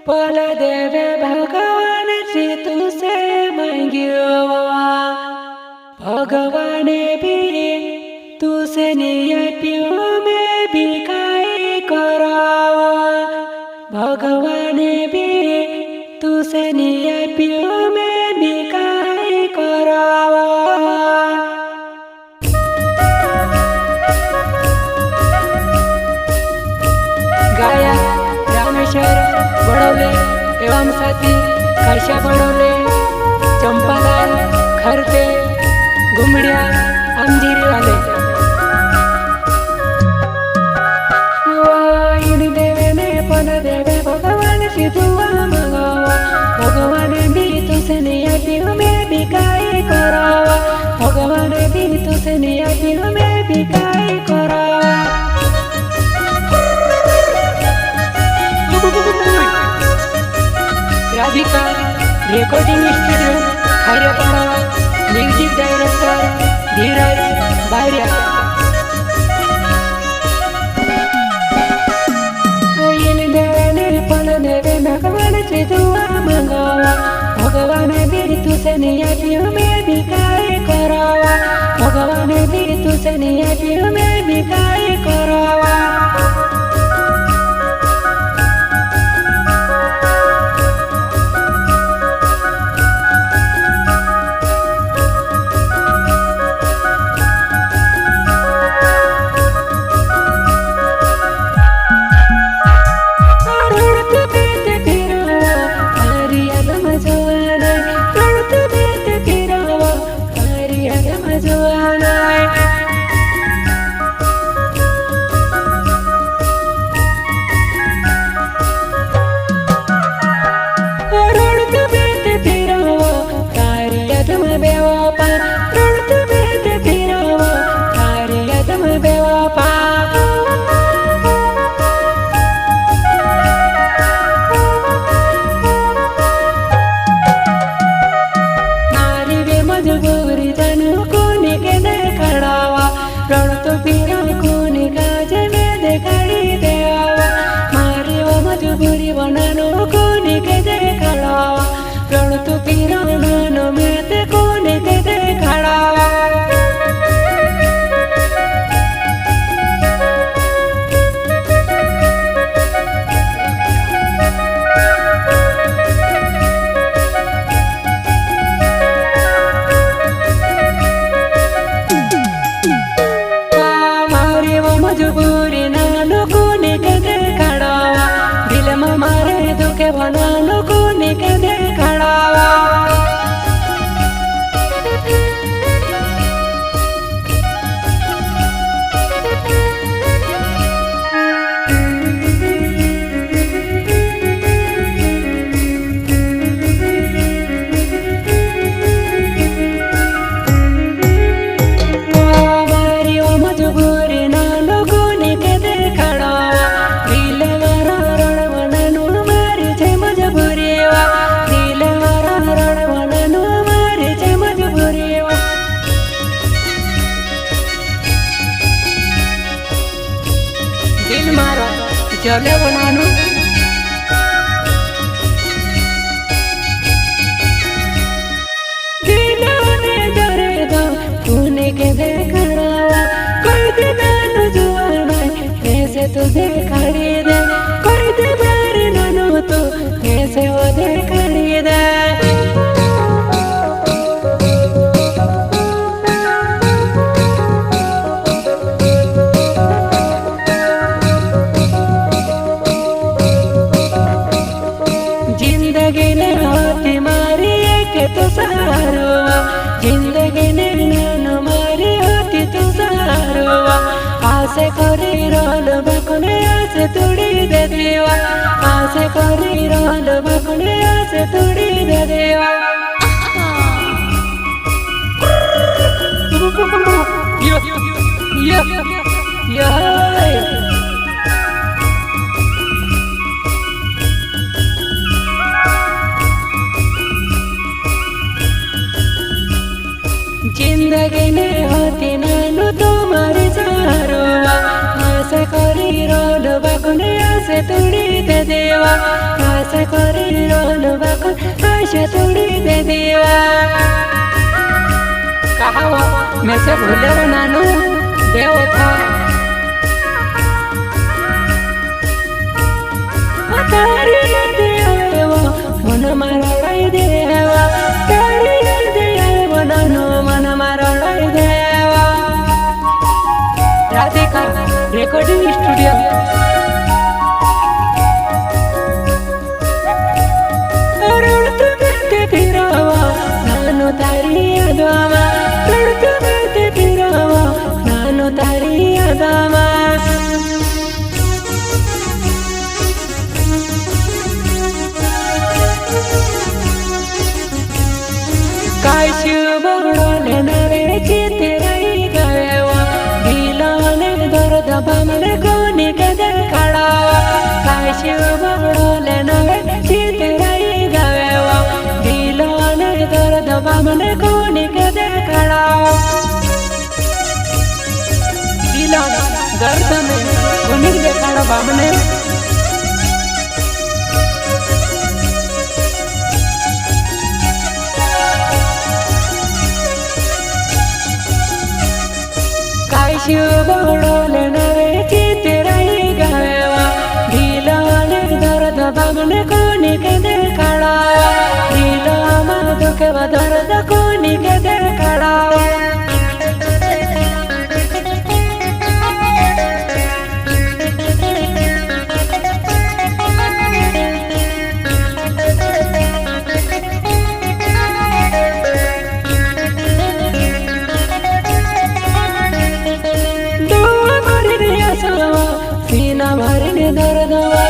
फल देवे भगवान श्री तुसे मांग्यो भगवान भी तुसे नियप्यो में भी काई करावा भगवान भी तुसे नियप्यो में भी काई करावा। गायक रामेश्वर बड़ोले एवं साथी कर्षा बड़ोले, चंपालाल खरते, घुमड़िया अंजीरी वाले। इन देवे ने पन देवे भगवान से दुआ मंगावा भगवान भी तुसे नियप्यो में भी काई करावा भगवान भी तुसे नियप्यो में भी काई करावा। Radhika recording studio Kharepada, music director Dheeraj Baria. इन देवे ने पन देवे भगवान से दुआ मंगावा भगवान भी तुसे नियप्यो में भी काई करावा भगवान भी तुसे नियप्यो में भी काई करावा। चले बनानो दिलाने डरे दो तूने के देखड़ावा कोई दिनानो जुआना ऐसे तो देखड़ी दे कोई दिनारी नानो तो ऐसे वो देखड़ी दे। जिंदगी ने हाथी मारी तो सहारोवा जिंदगी ने नानो मारी हाथी तो सहारोवा आसे करी रोल बकुने आसे तुड़ी दे देवा आसे करी रोल बकुने आसे तुड़ी दे देवा। यो यो यो जिंदगी ने होती नानो तुम्हारे सारोवा आसे करी रोल बकुने आसे तुड़ी दे देवा। आशा गरिरहनु भएको आशा तोडिदे देवा कहा हो मेसे भूले नानु बेवफा तारी देवा मन मारलाई देवा तारी देवा नानु मन मारलाई देवा राधिका रेकॉर्डिंग स्टूडियो तारी यादमा लड़का बैठे फिरावा नानो तारी यादमा काशु बगड़ोले नवे चिते रही गएवा दिलाने दर्द बमले कोनी कदर खड़ावा काशु बगड़ोले नवे चिते रही गएवा दिलाने दर्द बमले कोनी कदर खड़ावा दिलाने दर्द में कोनी कदर खड़ा बमले काशु बगड़ोले नवे चिते रही गएवा दिलाने दर्द बमले कोनी कदर खड़ावा दिलामा दुखे दर्द कोनी कदर खड़ावा सीना भरने दर्दवा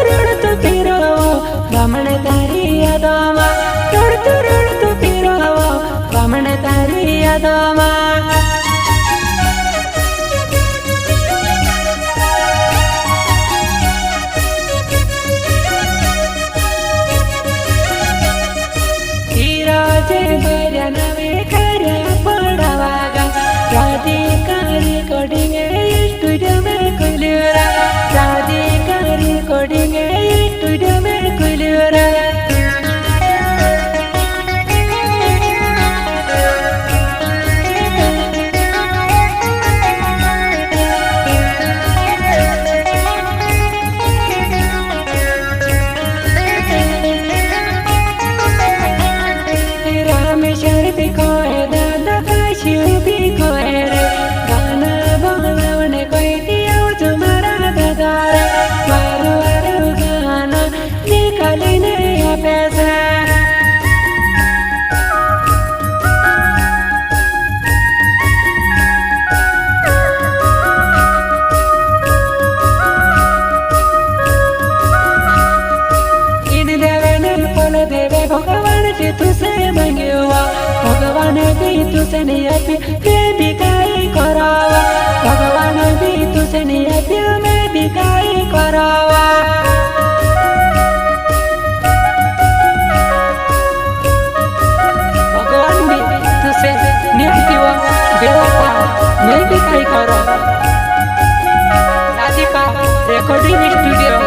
रड़त फिरावा रमण तारी यादवा रड़त फिरावा रमण तारी यादवा धीराजे भर्या नवे खऱ्या पडावागा राधिका रेकॉर्डिंग स्टूडियो में खुलियोरा राधिका रेकॉर्डिंग स्टूडियो में खुलियोरा रामेश्वर भी कोई दादा काशी भी कोई रे गाना बोलने कोई दिया तुम्हारा दादा रे वारो वारो गाना निकालने या पैसा इन देवे पल देवे भगवान जी तुझसे मंगवा भगवान भी तुझसे नहीं प्रेमी काई करावा भगवान भी तुझसे नहीं मैं भी काई करावा भगवान भी तुझसे नहीं बेवफा मैं भी काई करावा राधिका रेकॉर्डिंग स्टूडियो